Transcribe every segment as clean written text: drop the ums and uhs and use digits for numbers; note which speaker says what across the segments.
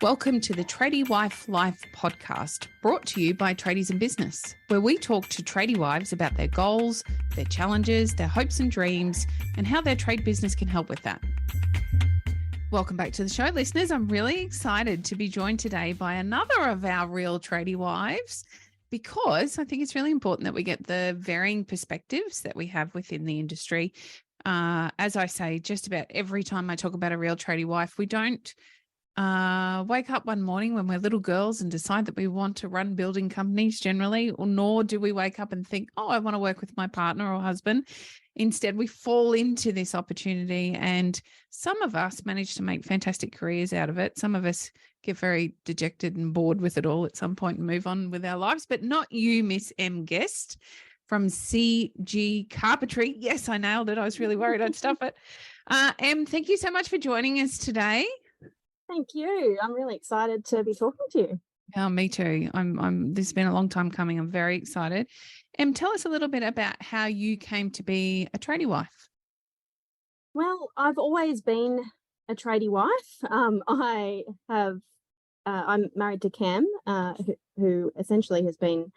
Speaker 1: Welcome to the Tradie Wife Life podcast, brought to you by Tradies in Business, where we talk to tradie wives about their goals, their challenges, their hopes and dreams, and how their trade business can help with that. Welcome back to the show, listeners. I'm really excited to be joined today by another of our Real Tradie Wives, because I think it's really important that we get the varying perspectives that we have within the industry. As I say, just about every time I talk about a Real Tradie Wife, we don't wake up one morning when we're little girls and decide that we want to run building companies generally, or nor do we wake up and think, oh, I want to work with my partner or husband. Instead, we fall into this opportunity, and some of us manage to make fantastic careers out of it. Some of us get very dejected and bored with it all at some point and move on with our lives, but not you, Miss M. Guest from CG Carpentry. Yes, I nailed it. I was really worried I'd stuff it. Em, thank you so much for joining us today.
Speaker 2: Thank you. I'm really excited to be talking to you.
Speaker 1: Oh, me too. This has been a long time coming. I'm very excited. Tell us a little bit about how you came to be a tradie wife.
Speaker 2: Well, I've always been a tradie wife. I'm married to Cam, who essentially has been,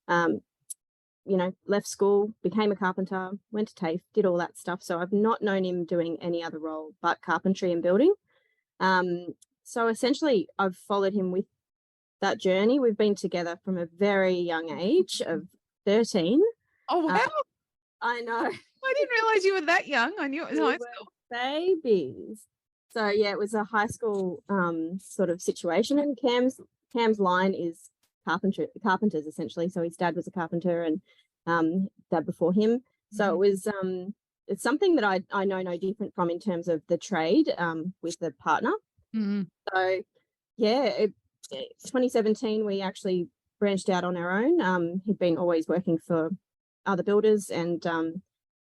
Speaker 2: left school, became a carpenter, went to TAFE, did all that stuff. So I've not known him doing any other role but carpentry and building. So essentially I've followed him with that journey. We've been together from a very young age of 13.
Speaker 1: Oh, wow.
Speaker 2: I know.
Speaker 1: I didn't realize you were that young. I knew it was high school.
Speaker 2: Babies. So yeah, it was a high school sort of situation, and Cam's line is carpenters essentially. So his dad was a carpenter, and dad before him. So it was it's something that I know no different from in terms of the trade with the partner. So yeah, 2017 we actually branched out on our own. He'd been always working for other builders, and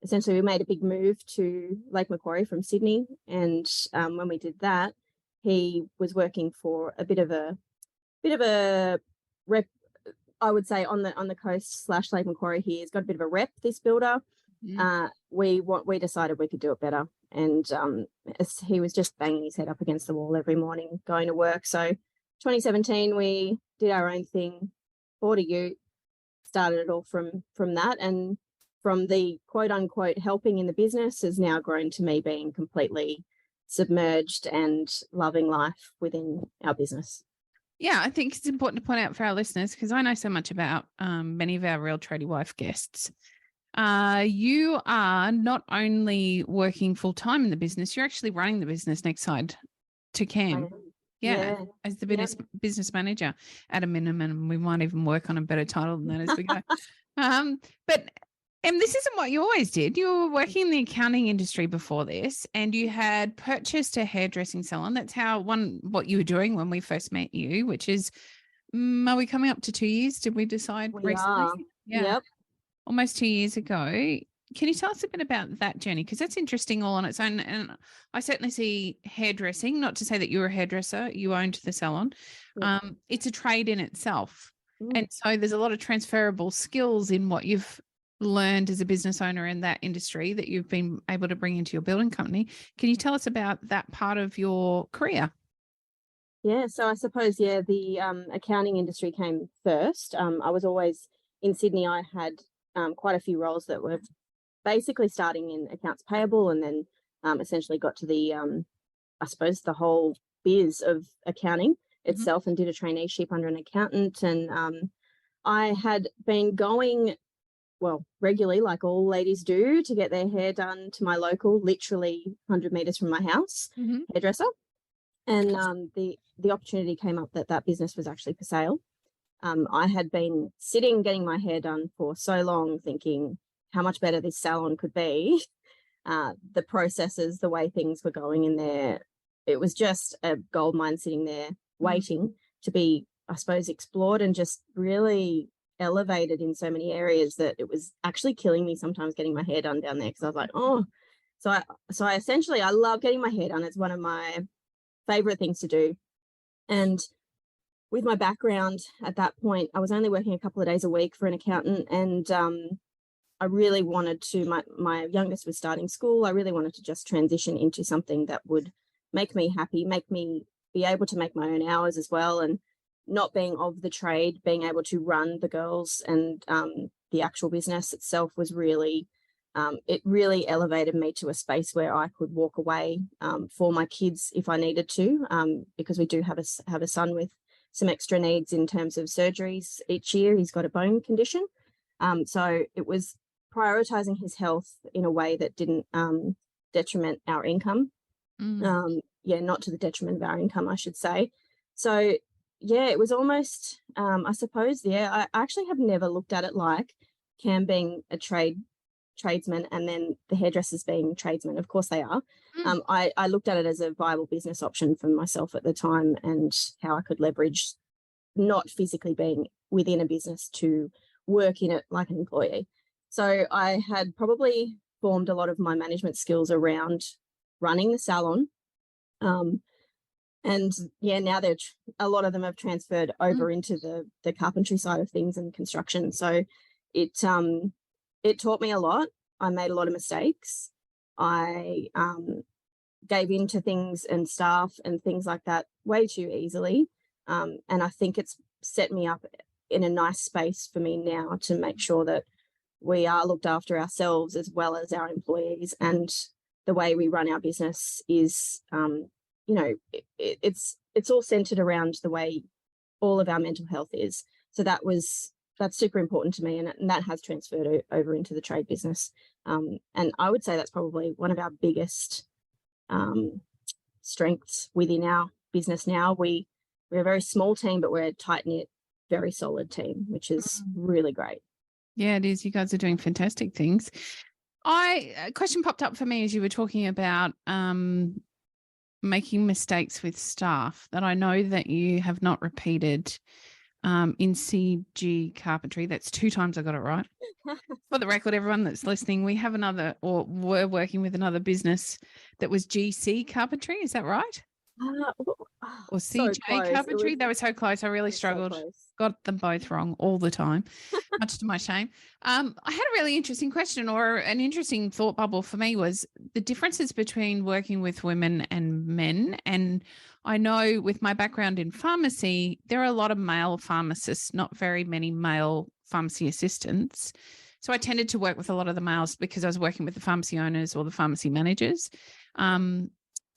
Speaker 2: essentially we made a big move to Lake Macquarie from Sydney. And when we did that, he was working for a bit of a rep, I would say, on the coast / Lake Macquarie. He's got a bit of a rep, this builder. We decided we could do it better, and he was just banging his head up against the wall every morning going to work. So 2017 we did our own thing, bought a ute, started it all from that, and from the quote unquote helping in the business has now grown to me being completely submerged and loving life within our business.
Speaker 1: Yeah, I think it's important to point out for our listeners, because I know so much about many of our Real Tradie Wife guests. You are not only working full time in the business, you're actually running the business next side to Cam. Yeah, as the business manager at a minimum. We might even work on a better title than that as we go. But this isn't what you always did. You were working in the accounting industry before this, and you had purchased a hairdressing salon. That's what you were doing when we first met you, which is, are we coming up to 2 years? Did we decide recently?
Speaker 2: Are.
Speaker 1: Yeah.
Speaker 2: Yep.
Speaker 1: Almost 2 years ago. Can you tell us a bit about that journey? Because that's interesting all on its own. And I certainly see hairdressing, not to say that you were a hairdresser, you owned the salon. Yep. It's a trade in itself. And so there's a lot of transferable skills in what you've learned as a business owner in that industry that you've been able to bring into your building company. Can you tell us about that part of your career?
Speaker 2: Yeah, so I suppose, the accounting industry came first. I was always in Sydney. I had quite a few roles that were basically starting in accounts payable, and then essentially got to the I suppose the whole biz of accounting itself, and did a traineeship under an accountant. And I had been going regularly, like all ladies do, to get their hair done to my local, literally 100 meters from my house, hairdresser. And the opportunity came up that business was actually for sale. I had been sitting getting my hair done for so long, thinking how much better this salon could be. The processes, the way things were going in there, it was just a gold mine sitting there waiting to be, I suppose, explored and just really elevated in so many areas that it was actually killing me sometimes getting my hair done down there, because I was like, so I essentially, I love getting my hair done. It's one of my favorite things to do. And with my background at that point, I was only working a couple of days a week for an accountant, and I really wanted to, my youngest was starting school. I really wanted to just transition into something that would make me happy, make me be able to make my own hours as well, and not being of the trade, being able to run the girls and the actual business itself was really, it really elevated me to a space where I could walk away for my kids if I needed to, because we do have a son with some extra needs in terms of surgeries each year. He's got a bone condition. So it was prioritizing his health in a way that didn't detriment our income. Not to the detriment of our income, I should say. So yeah, it was almost, I suppose, I actually have never looked at it like Cam being a tradesman and then the hairdressers being tradesmen. Of course they are. I looked at it as a viable business option for myself at the time, and how I could leverage not physically being within a business to work in it like an employee. So I had probably formed a lot of my management skills around running the salon. And now a lot of them have transferred over into the carpentry side of things and construction. So it taught me a lot. I made a lot of mistakes. I gave in to things and staff and things like that way too easily. And I think it's set me up in a nice space for me now to make sure that we are looked after ourselves as well as our employees, and the way we run our business is, it's all centered around the way all of our mental health is. So that's super important to me, and that has transferred over into the trade business. And I would say that's probably one of our biggest strengths within our business now. We're a very small team, but we're a tight-knit, very solid team, which is really great.
Speaker 1: Yeah, it is. You guys are doing fantastic things. A question popped up for me as you were talking about making mistakes with staff that I know that you have not repeated in CG Carpentry. That's 2 times I got it right. For the record, everyone that's listening, we're working with another business that was GC Carpentry. Is that right? Or CJ
Speaker 2: so
Speaker 1: Carpentry. They were so close. I really struggled.
Speaker 2: So
Speaker 1: got them both wrong all the time, much to my shame. I had a really interesting question, or an interesting thought bubble for me, was the differences between working with women and men. And I know with my background in pharmacy, there are a lot of male pharmacists, not very many male pharmacy assistants. So I tended to work with a lot of the males because I was working with the pharmacy owners or the pharmacy managers.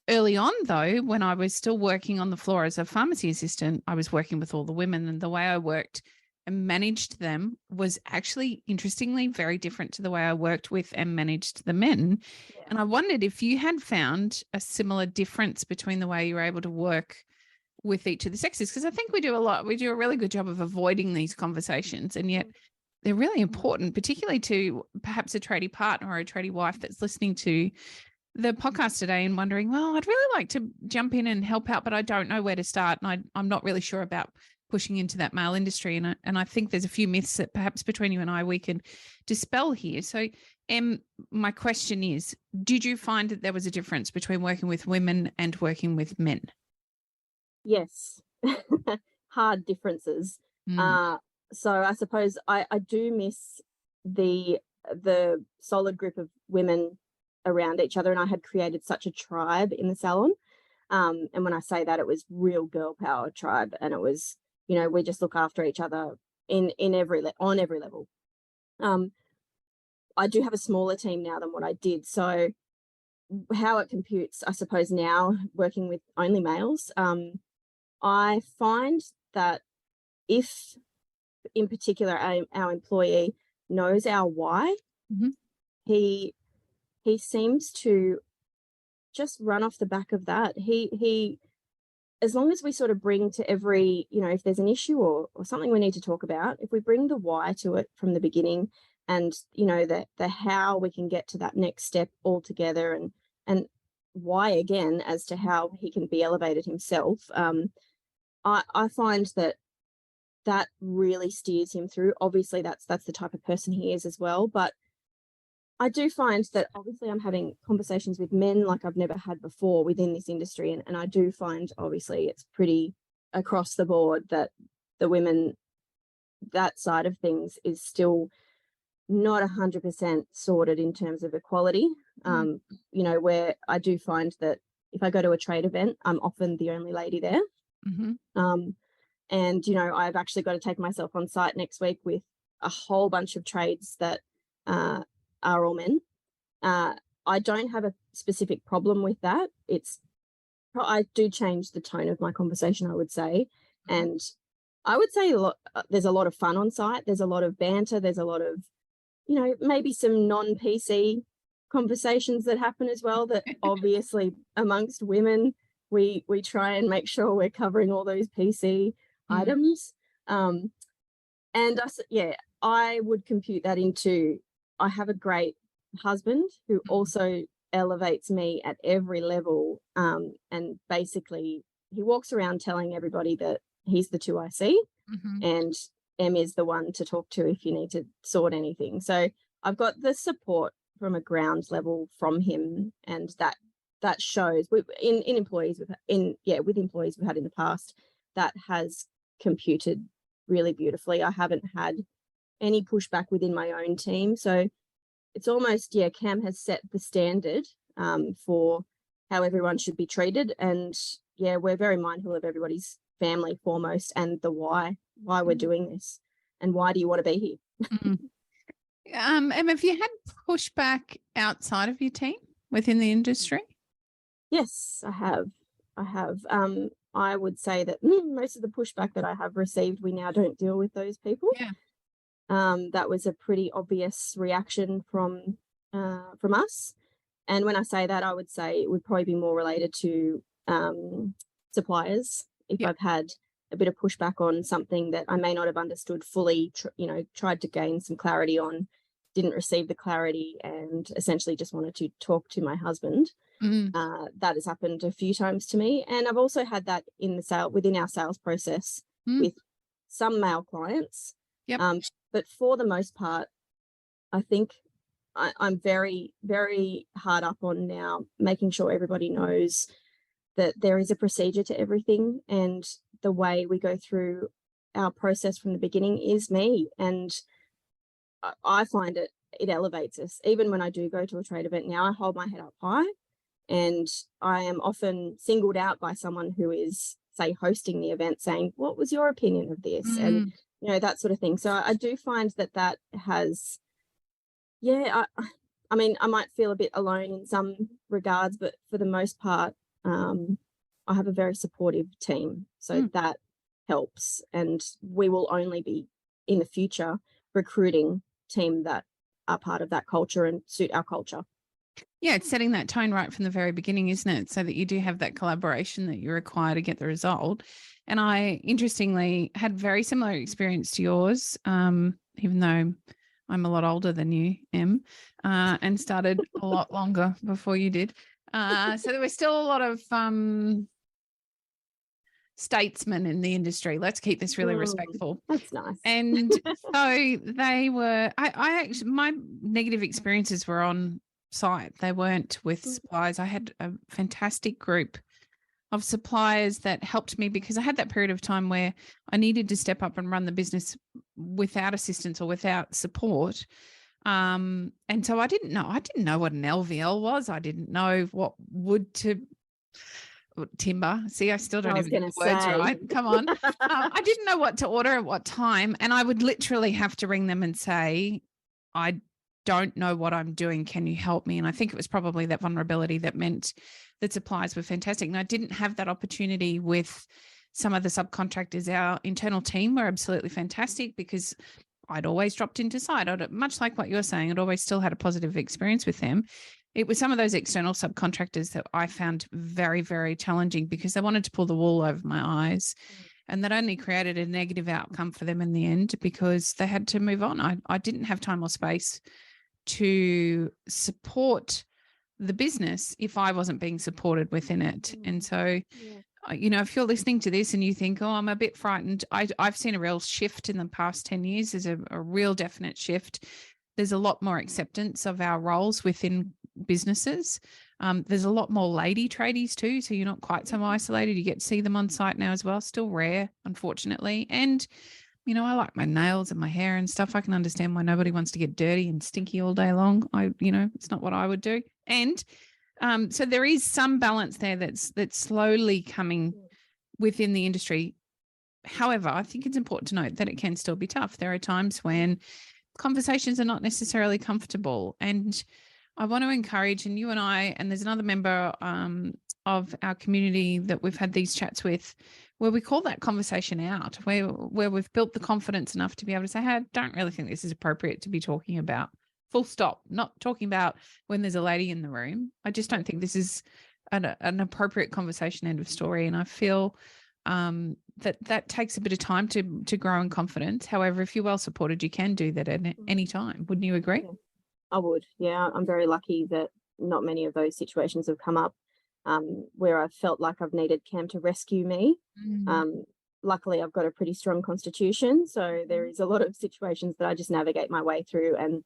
Speaker 1: Early on, though, when I was still working on the floor as a pharmacy assistant, I was working with all the women, and the way I worked and managed them was actually, interestingly, very different to the way I worked with and managed the men. Yeah. And I wondered if you had found a similar difference between the way you were able to work with each of the sexes, because I think we do a really good job of avoiding these conversations, and yet they're really important, particularly to perhaps a tradie partner or a tradie wife that's listening to the podcast today and wondering, well, I'd really like to jump in and help out, but I don't know where to start. And I'm not really sure about pushing into that male industry. And I think there's a few myths that perhaps between you and I, we can dispel here. So my question is, did you find that there was a difference between working with women and working with men?
Speaker 2: Yes. Hard differences. So I suppose I do miss the solid group of women around each other, and I had created such a tribe in the salon, and when I say that, it was real girl power tribe, and it was, we just look after each other on every level. I do have a smaller team now than what I did, so how it computes, I suppose, now working with only males, I find that if in particular our employee knows our why, he seems to just run off the back of that. He as long as we sort of bring to every, if there's an issue or something we need to talk about, if we bring the why to it from the beginning, and, the how we can get to that next step all together, and why again as to how he can be elevated himself, I find that really steers him through. Obviously, that's the type of person he is as well, but I do find that obviously I'm having conversations with men like I've never had before within this industry. And I do find obviously it's pretty across the board that the women, that side of things is still not 100% sorted in terms of equality. Where I do find that if I go to a trade event, I'm often the only lady there. And, you know, I've actually got to take myself on site next week with a whole bunch of trades that are all men. I don't have a specific problem with that. I do change the tone of my conversation, I would say. And I would say there's a lot of fun on site. There's a lot of banter. There's a lot of, you know, maybe some non-PC conversations that happen as well, that obviously amongst women, we try and make sure we're covering all those PC items. I would compute that into, I have a great husband who also elevates me at every level. And basically he walks around telling everybody that he's the 2IC and Em is the one to talk to if you need to sort anything. So I've got the support from a ground level from him, and that shows with employees we've had in the past. That has computed really beautifully. I haven't had any pushback within my own team. So it's almost, Cam has set the standard for how everyone should be treated. And we're very mindful of everybody's family foremost, and the why we're doing this, and why do you want to be here?
Speaker 1: And have you had pushback outside of your team within the industry?
Speaker 2: Yes, I have. I would say that most of the pushback that I have received, we now don't deal with those people.
Speaker 1: Yeah.
Speaker 2: That was a pretty obvious reaction from us. And when I say that, I would say it would probably be more related to suppliers. If I've had a bit of pushback on something that I may not have understood fully, tried to gain some clarity on, didn't receive the clarity, and essentially just wanted to talk to my husband. That has happened a few times to me. And I've also had that within our sales process with some male clients. But for the most part, I think I'm very, very hard up on now making sure everybody knows that there is a procedure to everything, and the way we go through our process from the beginning is me. And I find it elevates us. Even when I do go to a trade event now, I hold my head up high, and I am often singled out by someone who is, say, hosting the event, saying, what was your opinion of this? And, that sort of thing. So I do find that has, I mean, I might feel a bit alone in some regards, but for the most part, I have a very supportive team. So that helps. And we will only be in the future recruiting team that are part of that culture and suit our culture.
Speaker 1: Yeah, it's setting that tone right from the very beginning, isn't it? So that you do have that collaboration that you require to get the result. And I, interestingly, had very similar experience to yours, even though I'm a lot older than you, Em, and started a lot longer before you did. So there was still a lot of statesmen in the industry. Let's keep this really respectful.
Speaker 2: That's nice.
Speaker 1: And so they were, I actually, my negative experiences were on site. They weren't with suppliers. I had a fantastic group of suppliers that helped me, because I had that period of time where I needed to step up and run the business without assistance or without support. And so I didn't know what an LVL was. I didn't know what wood to timber. See, I still don't even get the words right. Come on. I didn't know what to order at what time. And I would literally have to ring them and say, I don't know what I'm doing. Can you help me? And I think it was probably that vulnerability that meant that suppliers were fantastic. And I didn't have that opportunity with some of the subcontractors. Our internal team were absolutely fantastic, because I'd always dropped into site. Much like what you're saying, I'd always still had a positive experience with them. It was some of those external subcontractors that I found very, very challenging, because they wanted to pull the wool over my eyes. And that only created a negative outcome for them in the end, because they had to move on. I didn't have time or space to support the business if I wasn't being supported within it. And so, if you're listening to this and you think, oh, I'm a bit frightened, I've seen a real shift in the past 10 years. There's a real definite shift. There's a lot more acceptance of our roles within businesses. There's a lot more lady tradies too, so you're not quite so isolated. You get to see them on site now as well. Still rare, unfortunately. And I like my nails and my hair and stuff. I can understand why nobody wants to get dirty and stinky all day long. It's not what I would do. And So there is some balance there that's slowly coming within the industry. However, I think it's important to note that it can still be tough. There are times when conversations are not necessarily comfortable. And I want to encourage, and you and I, and there's another member of our community that we've had these chats with, where we call that conversation out, where we've built the confidence enough to be able to say, hey, I don't really think this is appropriate to be talking about. Full stop. Not talking about when there's a lady in the room. I just don't think this is an appropriate conversation, end of story. And I feel that takes a bit of time to grow in confidence. However, if you're well supported, you can do that at any time. Wouldn't you agree?
Speaker 2: Yeah, I would. Yeah, I'm very lucky that not many of those situations have come up where I've felt like I've needed Cam to rescue me. Luckily, I've got a pretty strong constitution, so there is a lot of situations that I just navigate my way through, and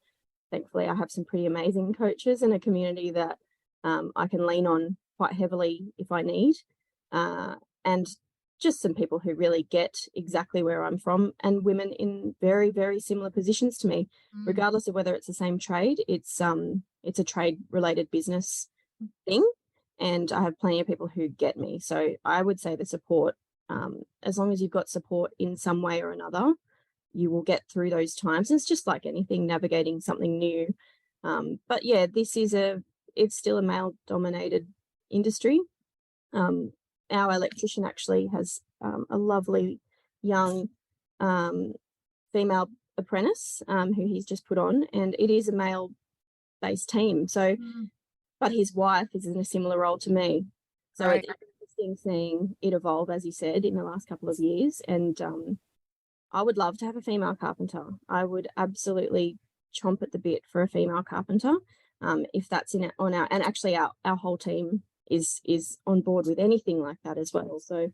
Speaker 2: thankfully I have some pretty amazing coaches and a community that I can lean on quite heavily if I need, and just some people who really get exactly where I'm from, and women in very, very similar positions to me, regardless of whether it's the same trade. It's a trade related business thing, and I have plenty of people who get me. So I would say the support, as long as you've got support in some way or another, you will get through those times. And it's just like anything, navigating something new. But yeah, it's still a male dominated industry. Our electrician actually has a lovely young female apprentice who he's just put on, and it is a male based team. So, but his wife is in a similar role to me. So
Speaker 1: right.
Speaker 2: It's interesting seeing it evolve, as you said, in the last couple of years. And I would love to have a female carpenter. I would absolutely chomp at the bit for a female carpenter. If that's on our, and actually our whole team is on board with anything like that as well. So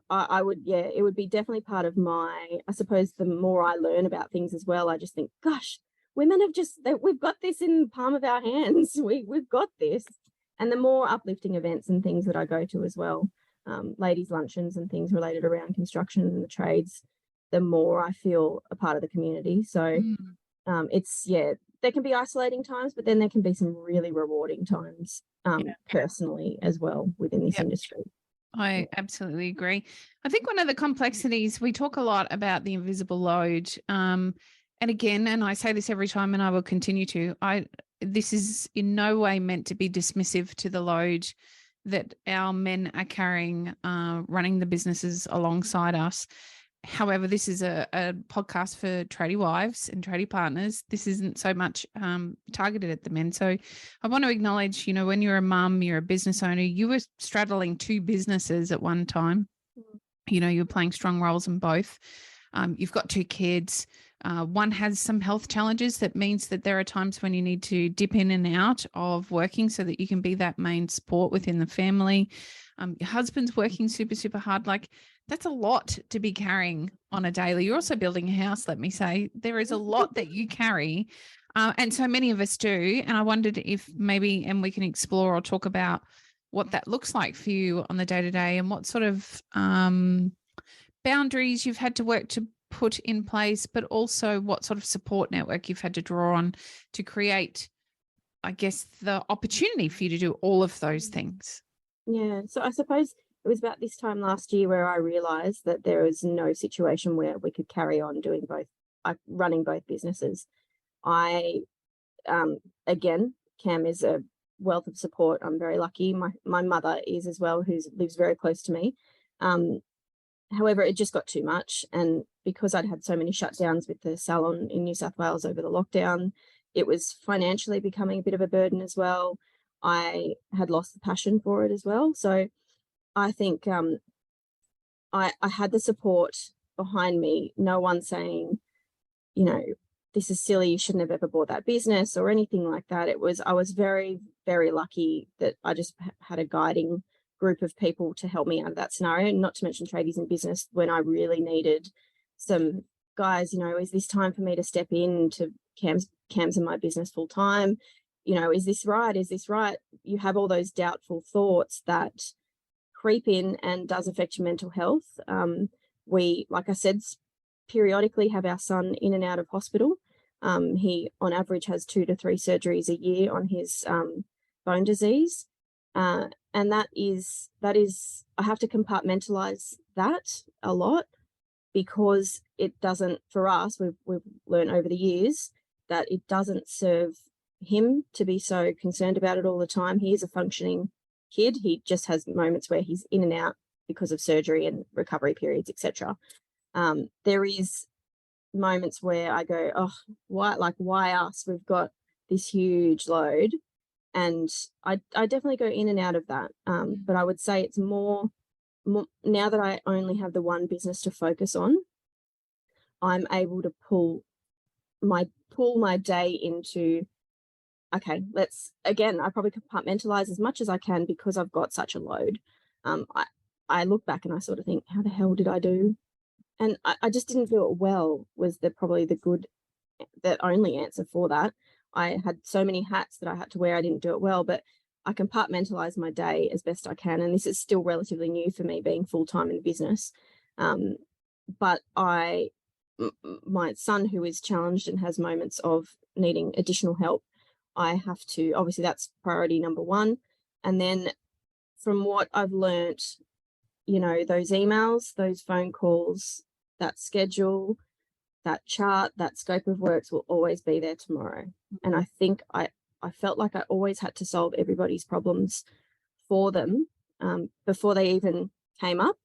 Speaker 2: I would, yeah, it would be definitely part of my, I suppose the more I learn about things as well, I just think, gosh, women we've got this in the palm of our hands. We've got this. And the more uplifting events and things that I go to as well, ladies' luncheons and things related around construction and the trades, the more I feel a part of the community. So there can be isolating times, but then there can be some really rewarding times personally as well within this industry.
Speaker 1: I absolutely agree. I think one of the complexities, we talk a lot about the invisible load. And again, and I say this every time and I will continue to, this is in no way meant to be dismissive to the load that our men are carrying, running the businesses alongside us. However, this is a podcast for tradie wives and tradie partners. This isn't so much targeted at the men. So I want to acknowledge, when you're a mum, you're a business owner, you were straddling two businesses at one time. You're playing strong roles in both. You've got two kids. One has some health challenges. That means that there are times when you need to dip in and out of working so that you can be that main support within the family. Your husband's working super, super hard. Like, that's a lot to be carrying on a daily. You're also building a house, let me say. There is a lot that you carry. And so many of us do. And I wondered if maybe, and we can explore or talk about what that looks like for you on the day-to-day and what sort of boundaries you've had to work to put in place, but also what sort of support network you've had to draw on to create, I guess, the opportunity for you to do all of those things.
Speaker 2: Yeah. So I suppose it was about this time last year where I realized that there was no situation where we could carry on doing both, running both businesses. Again, Cam is a wealth of support. I'm very lucky. My mother is as well, who lives very close to me. However, it just got too much. And because I'd had so many shutdowns with the salon in New South Wales over the lockdown, it was financially becoming a bit of a burden as well. I had lost the passion for it as well. So I think I had the support behind me. No one saying, this is silly, you shouldn't have ever bought that business or anything like that. I was very, very lucky that I just had a guiding group of people to help me out of that scenario, not to mention tradies in business when I really needed some guys, is this time for me to step in to Cam's in my business full time? Is this right? Is this right? You have all those doubtful thoughts that creep in and does affect your mental health. We, like I said, periodically have our son in and out of hospital. He, on average, has 2 to 3 surgeries a year on his bone disease. And that is I have to compartmentalize that a lot, because it doesn't, for us, we've learned over the years that it doesn't serve him to be so concerned about it all the time. He is a functioning kid. He just has moments where he's in and out because of surgery and recovery periods, etc. There is moments where I go, oh, why us? We've got this huge load. And I definitely go in and out of that. But I would say it's more now that I only have the one business to focus on, I'm able to pull my day into, okay, I probably compartmentalize as much as I can because I've got such a load. I look back and I sort of think, how the hell did I do? And I just didn't do it well, was probably the only answer for that. I had so many hats that I had to wear. I didn't do it well, but I compartmentalize my day as best I can. And this is still relatively new for me, being full-time in business. But my son, who is challenged and has moments of needing additional help, I have to, obviously that's priority number one. And then from what I've learnt, those emails, those phone calls, that schedule, that chart, that scope of works will always be there tomorrow. And I think I felt like I always had to solve everybody's problems for them before they even came up.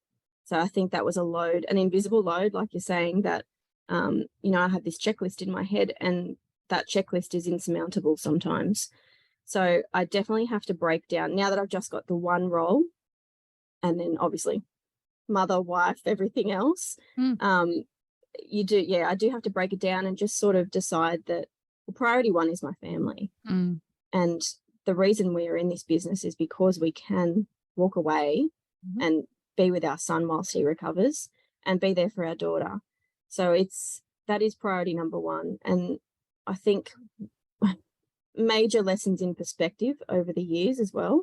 Speaker 2: So I think that was a load, an invisible load, like you're saying, that, I had this checklist in my head, and that checklist is insurmountable sometimes. So I definitely have to break down, now that I've just got the one role, and then obviously mother, wife, everything else. I do have to break it down and just sort of decide that priority one is my family. And the reason we are in this business is because we can walk away and be with our son whilst he recovers and be there for our daughter. So that is priority number one. And I think major lessons in perspective over the years as well.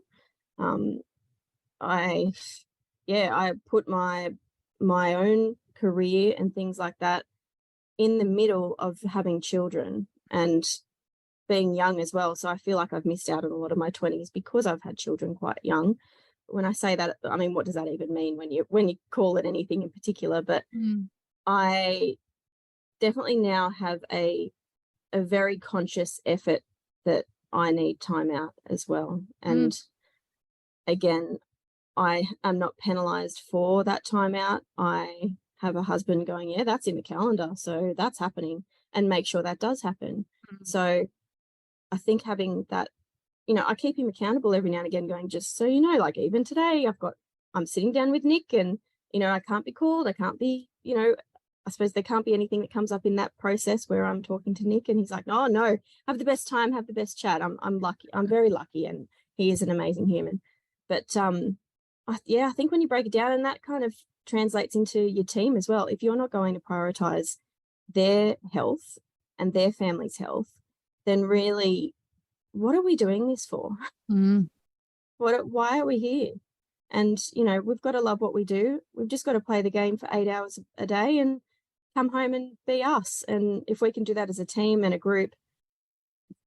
Speaker 2: I put my own career and things like that in the middle of having children and being young as well. So I feel like I've missed out on a lot of my 20s because I've had children quite young. When I say that, I mean, what does that even mean when you call it anything in particular? But I definitely now have a very conscious effort that I need time out as well. And again, I am not penalized for that time out. I have a husband going, yeah, that's in the calendar, so that's happening, and make sure that does happen. So I think having that, I keep him accountable every now and again, going, just so you know, like even today I'm sitting down with Nick, and I can't be called, I can't be, I suppose there can't be anything that comes up in that process where I'm talking to Nick and he's like, oh no, have the best time, have the best chat. I'm lucky, I'm very lucky, and he is an amazing human. But I think when you break it down, and that kind of translates into your team as well, if you're not going to prioritize their health and their family's health, then really, what are we doing this for? Why are we here? And, we've got to love what we do. We've just got to play the game for 8 hours a day and come home and be us. And if we can do that as a team and a group,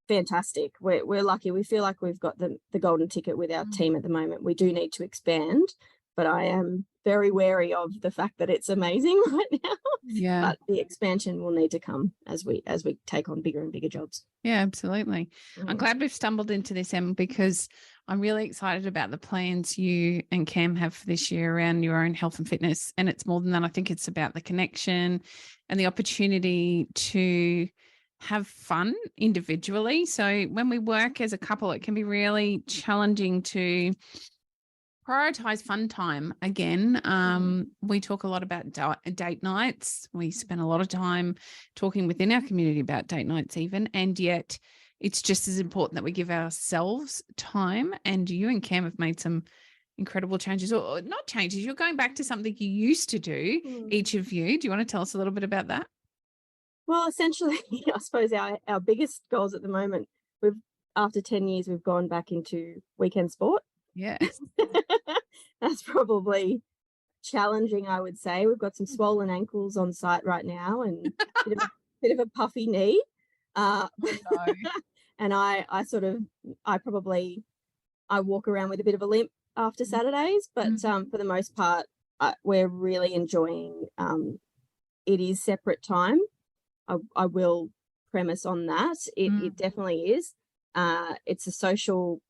Speaker 2: fantastic. We're lucky. We feel like we've got the golden ticket with our team at the moment. We do need to expand, but I am very wary of the fact that it's amazing right now.
Speaker 1: Yeah.
Speaker 2: But the expansion will need to come as we take on bigger and bigger jobs.
Speaker 1: Yeah, absolutely. I'm glad we've stumbled into this, Em, because I'm really excited about the plans you and Cam have for this year around your own health and fitness. And it's more than that. I think it's about the connection and the opportunity to have fun individually. So when we work as a couple, it can be really challenging to prioritize fun time again. We talk a lot about date nights. We spend a lot of time talking within our community about date nights even, and yet it's just as important that we give ourselves time. And you and Cam have made some incredible changes, or not changes. You're going back to something you used to do, each of you. Do you want to tell us a little bit about that?
Speaker 2: Well, essentially, I suppose our biggest goals at the moment, after 10 years, we've gone back into weekend sport.
Speaker 1: Yes.
Speaker 2: That's probably challenging, I would say. We've got some swollen ankles on site right now and a bit of a puffy knee. And I probably I walk around with a bit of a limp after Saturdays, but for the most part, we're really enjoying. It is separate time. I will premise on that. It definitely is. It's a social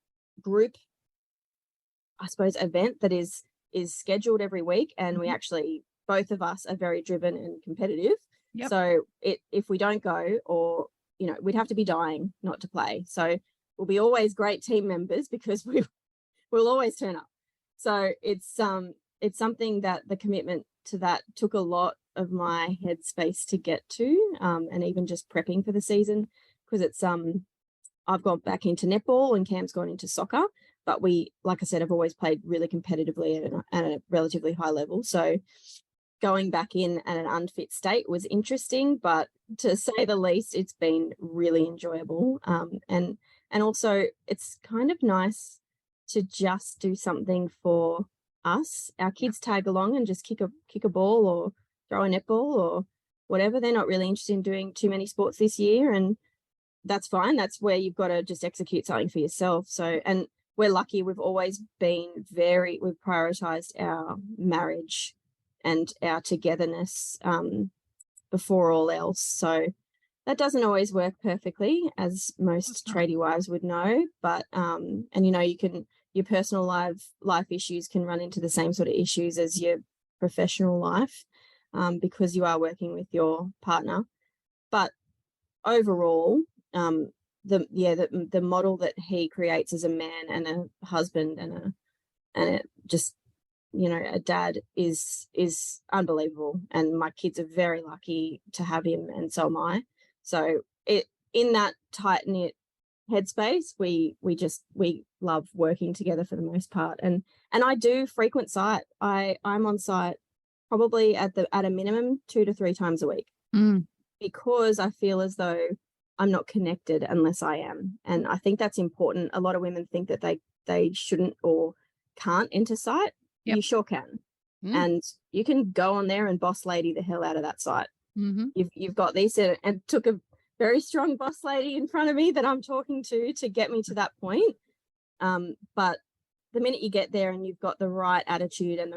Speaker 2: group, I suppose, event that is scheduled every week, and we actually, both of us are very driven and competitive.
Speaker 1: Yep.
Speaker 2: So if we don't go, or we'd have to be dying not to play. So we'll be always great team members because we'll always turn up. So it's something that the commitment to that took a lot of my headspace to get to, and even just prepping for the season, because it's I've gone back into netball and Cam's gone into soccer, but we, like I said, have always played really competitively at a relatively high level. So going back in at an unfit state was interesting, but to say the least, it's been really enjoyable. And also it's kind of nice to just do something for us. Our kids tag along and just kick a ball or throw a netball or whatever. They're not really interested in doing too many sports this year, and that's fine. That's where you've got to just execute something for yourself. So, and we're lucky. We've always been we've prioritized our marriage and our togetherness before all else. So that doesn't always work perfectly, as most tradie wives would know. But and your personal life issues can run into the same sort of issues as your professional life, because you are working with your partner. But overall, the model that he creates as a man and a husband and a dad is unbelievable, and my kids are very lucky to have him, and so am I. So in that tight knit headspace, we love working together for the most part, and I do frequent site. I'm on site probably at a minimum 2 to 3 times a week, because I feel as though I'm not connected unless I am, and I think that's important. A lot of women think that they shouldn't or can't enter site. Yep. You sure can. And you can go on there and boss lady the hell out of that site. You've got this, and took a very strong boss lady in front of me that I'm talking to get me to that point. But the minute you get there and you've got the right attitude and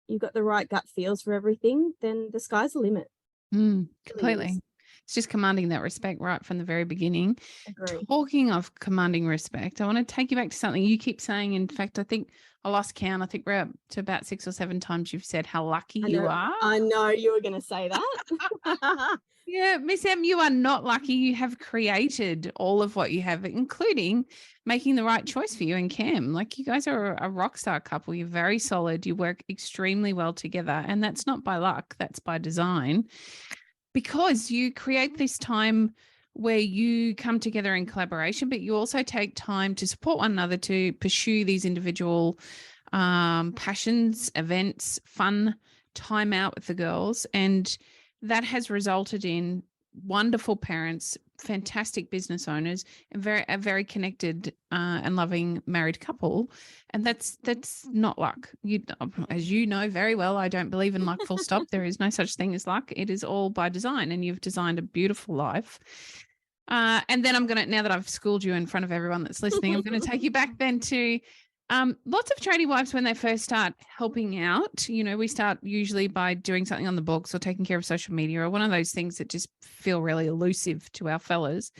Speaker 2: you've got the right gut feels for everything, then the sky's the limit.
Speaker 1: Completely. It's just commanding that respect right from the very beginning.
Speaker 2: Agree.
Speaker 1: Talking of commanding respect, I want to take you back to something you keep saying. In fact, I think I lost count. I think we're up to about 6 or 7 times you've said how lucky you are.
Speaker 2: I know you were going to say that.
Speaker 1: Yeah, Miss M, you are not lucky. You have created all of what you have, including making the right choice for you and Cam. Like, you guys are a rock star couple. You're very solid. You work extremely well together. And that's not by luck. That's by design. Because you create this time where you come together in collaboration, but you also take time to support one another to pursue these individual passions, events, fun, time out with the girls. And that has resulted in wonderful parents, fantastic business owners, and a very connected and loving married couple. And that's not luck. As you know very well, I don't believe in luck, full stop. There is no such thing as luck. It is all by design, and you've designed a beautiful life. And then now that I've schooled you in front of everyone that's listening, I'm going to take you back then to lots of tradie wives when they first start helping out. We start usually by doing something on the books or taking care of social media or one of those things that just feel really elusive to our fellas.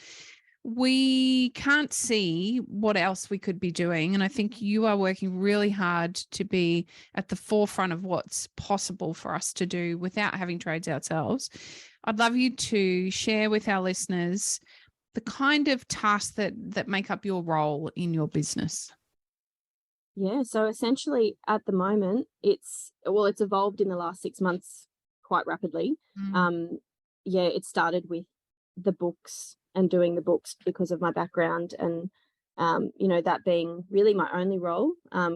Speaker 1: We can't see what else we could be doing. And I think you are working really hard to be at the forefront of what's possible for us to do without having trades ourselves. I'd love you to share with our listeners the kind of tasks that make up your role in your business.
Speaker 2: Yeah, so essentially at the moment it's evolved in the last 6 months quite rapidly. It started with the books and doing the books because of my background, and that being really my only role.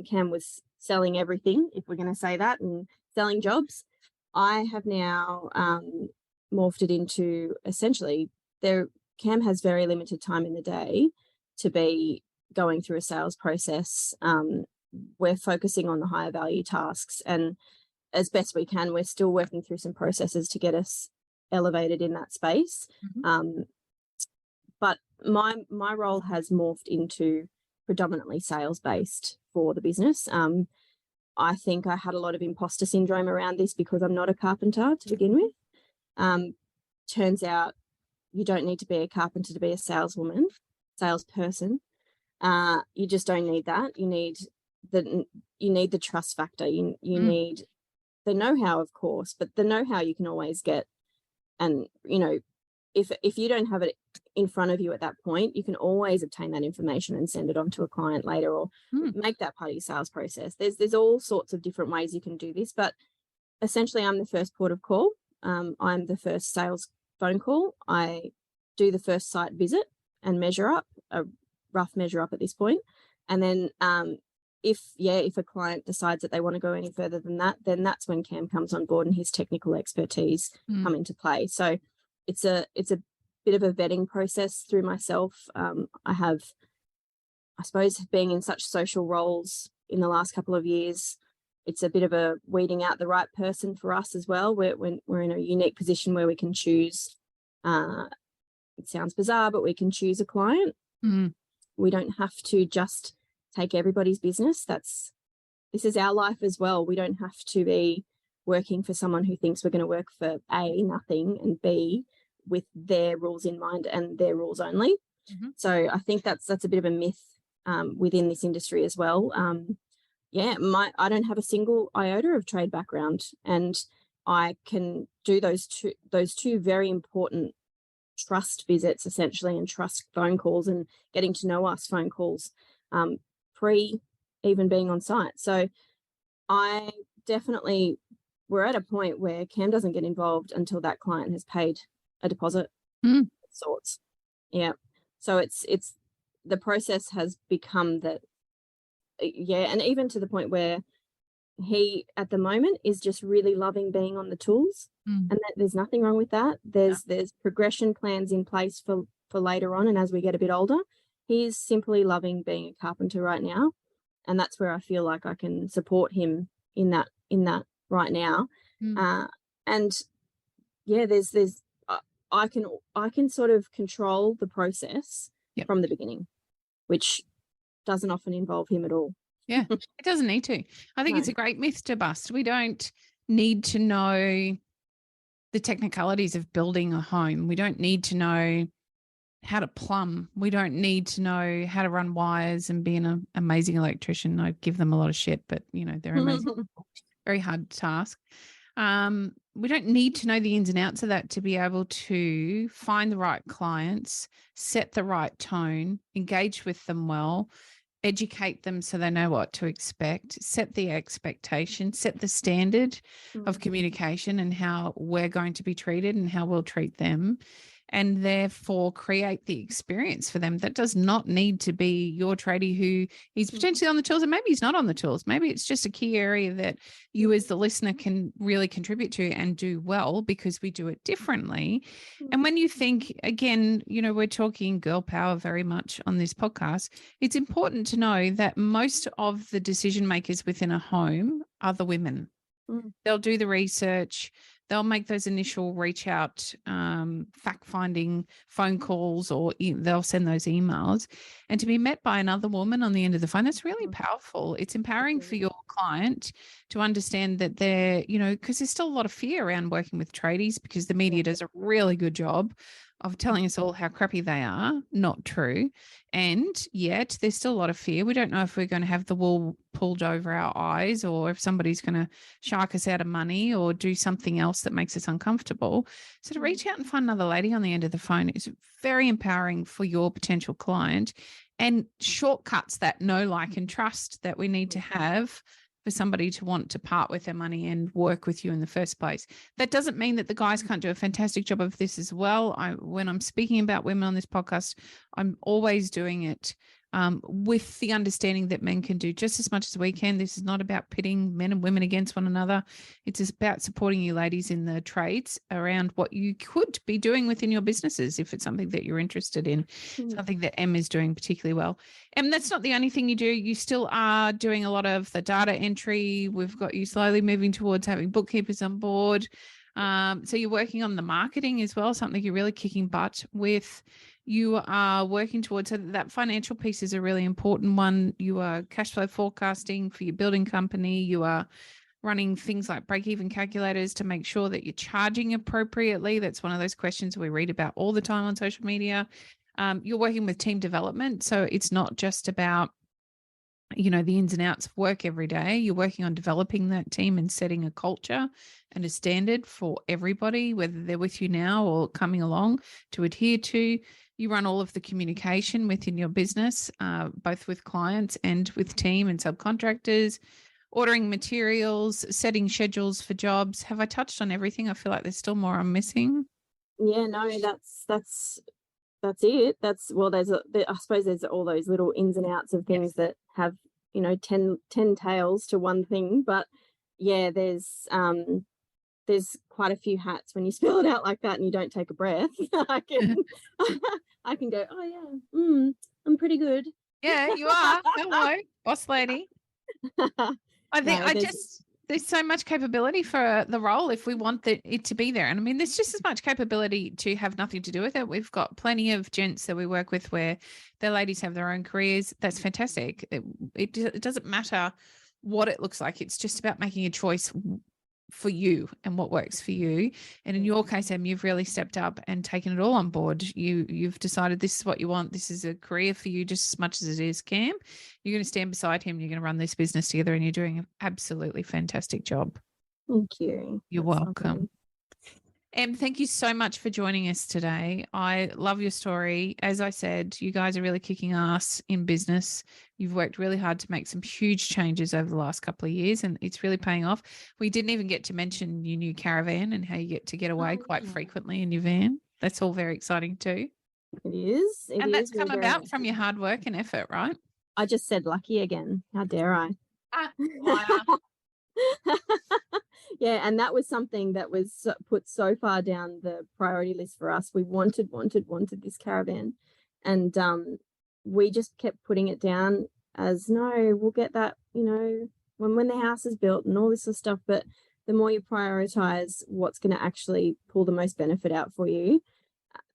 Speaker 2: Cam was selling everything, if we're going to say that, and selling jobs. I have now morphed it into essentially Cam has very limited time in the day to be going through a sales process. We're focusing on the higher value tasks, and as best we can, we're still working through some processes to get us elevated in that space. But my role has morphed into predominantly sales based for the business. I think I had a lot of imposter syndrome around this because I'm not a carpenter to begin with. Turns out you don't need to be a carpenter to be a salesperson. You just don't need that. You need the trust factor. You need the know-how, of course, but the know-how you can always get. And, you know, if you don't have it in front of you at that point, you can always obtain that information and send it on to a client later, or make that part of your sales process. There's all sorts of different ways you can do this, but essentially I'm the first port of call. I'm the first sales phone call. I do the first site visit and measure up, a rough measure up at this point. And then if a client decides that they want to go any further than that, then that's when Cam comes on board and his technical expertise come into play. So it's a bit of a vetting process through myself. I suppose, being in such social roles in the last couple of years, it's a bit of a weeding out the right person for us as well. We're in a unique position where we can choose. It sounds bizarre, but we can choose a client. We don't have to just take everybody's business. This is our life as well. We don't have to be working for someone who thinks we're going to work for A, nothing, and B, with their rules in mind and their rules only. So I think that's a bit of a myth within this industry as well. I don't have a single iota of trade background, and I can do those two very important trust visits essentially, and trust phone calls and getting to know us phone calls pre even being on site. So I definitely, we're at a point where Cam doesn't get involved until that client has paid a deposit of sorts. Yeah. So it's the process has become that. Yeah. And even to the point where he at the moment is just really loving being on the tools, and there's nothing wrong with that. There's progression plans in place for later on, and as we get a bit older, he's simply loving being a carpenter right now, and that's where I feel like I can support him in that right now. And yeah, there's I can sort of control the process from the beginning, which doesn't often involve him at all.
Speaker 1: Yeah, it doesn't need to. I think it's a great myth to bust. We don't need to know the technicalities of building a home. We don't need to know how to plumb. We don't need to know how to run wires and be an amazing electrician. I give them a lot of shit, but they're amazing. Very hard task. We don't need to know the ins and outs of that to be able to find the right clients, set the right tone, engage with them well, educate them so they know what to expect, set the expectation, set the standard of communication and how we're going to be treated and how we'll treat them, and therefore create the experience for them. That does not need to be your tradie who is potentially on the tools, and maybe he's not on the tools. Maybe it's just a key area that you as the listener can really contribute to and do well, because we do it differently. And when you think, again, we're talking girl power very much on this podcast, it's important to know that most of the decision makers within a home are the women. They'll do the research. They'll make those initial reach out, fact-finding phone calls, or they'll send those emails. And to be met by another woman on the end of the phone, that's really powerful. It's empowering for your client to understand that they're, because there's still a lot of fear around working with tradies, because the media does a really good job of telling us all how crappy they are. Not true. And yet there's still a lot of fear. We don't know if we're going to have the wool pulled over our eyes, or if somebody's going to shark us out of money or do something else that makes us uncomfortable. So to reach out and find another lady on the end of the phone is very empowering for your potential client, and shortcuts that know, like, and trust that we need to have for somebody to want to part with their money and work with you in the first place. That doesn't mean that the guys can't do a fantastic job of this as well. When I'm speaking about women on this podcast, I'm always doing it with the understanding that men can do just as much as we can. This is not about pitting men and women against one another. It's about supporting you ladies in the trades around what you could be doing within your businesses if it's something that you're interested in, something that Em is doing particularly well. And that's not the only thing you do. You still are doing a lot of the data entry. We've got you slowly moving towards having bookkeepers on board. So you're working on the marketing as well, something you're really kicking butt with. you are working towards, so that financial piece is a really important one. You are cash flow forecasting for your building company. You are running things like break-even calculators to make sure that you're charging appropriately. That's one of those questions we read about all the time on social media. You're working with team development. So it's not just about, the ins and outs of work every day. You're working on developing that team and setting a culture and a standard for everybody, whether they're with you now or coming along, to adhere to. You run all of the communication within your business, both with clients and with team and subcontractors, ordering materials, setting schedules for jobs. Have I touched on everything? I feel like there's still more I'm missing.
Speaker 2: Yeah, no, that's it. I suppose there's all those little ins and outs of things that have, 10 tails to one thing. But yeah, there's quite a few hats when you spell it out like that and you don't take a breath. I can go, oh yeah, I'm pretty good.
Speaker 1: Yeah, you are. Hello, boss lady. I think there's so much capability for the role if we want it to be there. And I mean, there's just as much capability to have nothing to do with it. We've got plenty of gents that we work with where their ladies have their own careers. That's fantastic. It doesn't matter what it looks like. It's just about making a choice for you and what works for you. And in your case, Em, you've really stepped up and taken it all on board. You've decided this is what you want. This is a career for you just as much as it is Cam. You're going to stand beside him. You're going to run this business together, and you're doing an absolutely fantastic job.
Speaker 2: Thank you.
Speaker 1: You're welcome. Em, thank you so much for joining us today. I love your story. As I said, you guys are really kicking ass in business. You've worked really hard to make some huge changes over the last couple of years, and it's really paying off. We didn't even get to mention your new caravan and how you get away quite frequently in your van. That's all very exciting too.
Speaker 2: It is.
Speaker 1: And that's come about from your hard work and effort, right?
Speaker 2: I just said lucky again. How dare I? Yeah, and that was something that was put so far down the priority list for us. We wanted this caravan, and we just kept putting it down as, no, we'll get that, when the house is built and all this sort of stuff. But the more you prioritize what's going to actually pull the most benefit out for you,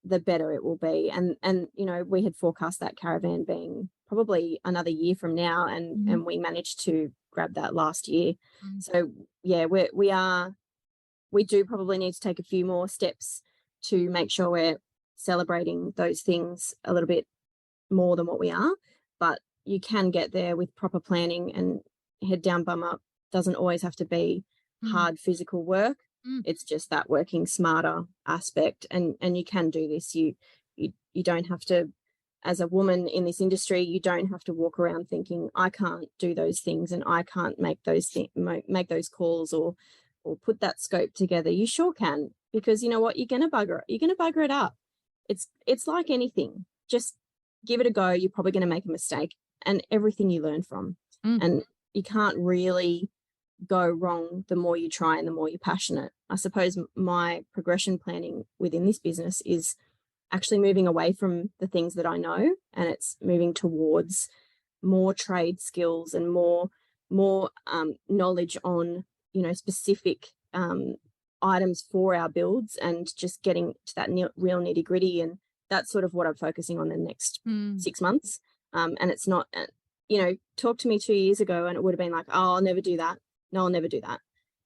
Speaker 2: the better it will be. And we had forecast that caravan being probably another year from now, and we managed to grab that last year. So yeah, we do probably need to take a few more steps to make sure we're celebrating those things a little bit more than what we are. But you can get there with proper planning, and head down, bum up doesn't always have to be hard physical work. It's just that working smarter aspect, and you can do this. You don't have to, as a woman in this industry, you don't have to walk around thinking, I can't do those things and I can't make those calls or put that scope together. You sure can, because you know what, you're gonna bugger it up. It's like anything. Just give it a go. You're probably gonna make a mistake, and everything you learn from. And you can't really go wrong the more you try and the more you're passionate. I suppose my progression planning within this business is actually moving away from the things that I know, and it's moving towards more trade skills and more knowledge on, specific items for our builds, and just getting to that real nitty gritty. And that's sort of what I'm focusing on the next 6 months. And it's not, talk to me 2 years ago and it would have been like, oh, I'll never do that. No, I'll never do that.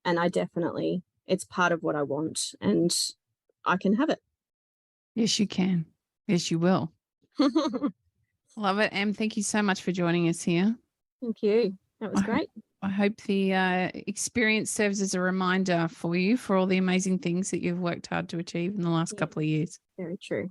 Speaker 2: And it's part of what I want, and I can have it.
Speaker 1: Yes, you can. Yes, you will. Love it. Em, thank you so much for joining us here.
Speaker 2: Thank you. That was great.
Speaker 1: I hope the experience serves as a reminder for you for all the amazing things that you've worked hard to achieve in the last couple of years.
Speaker 2: Very true.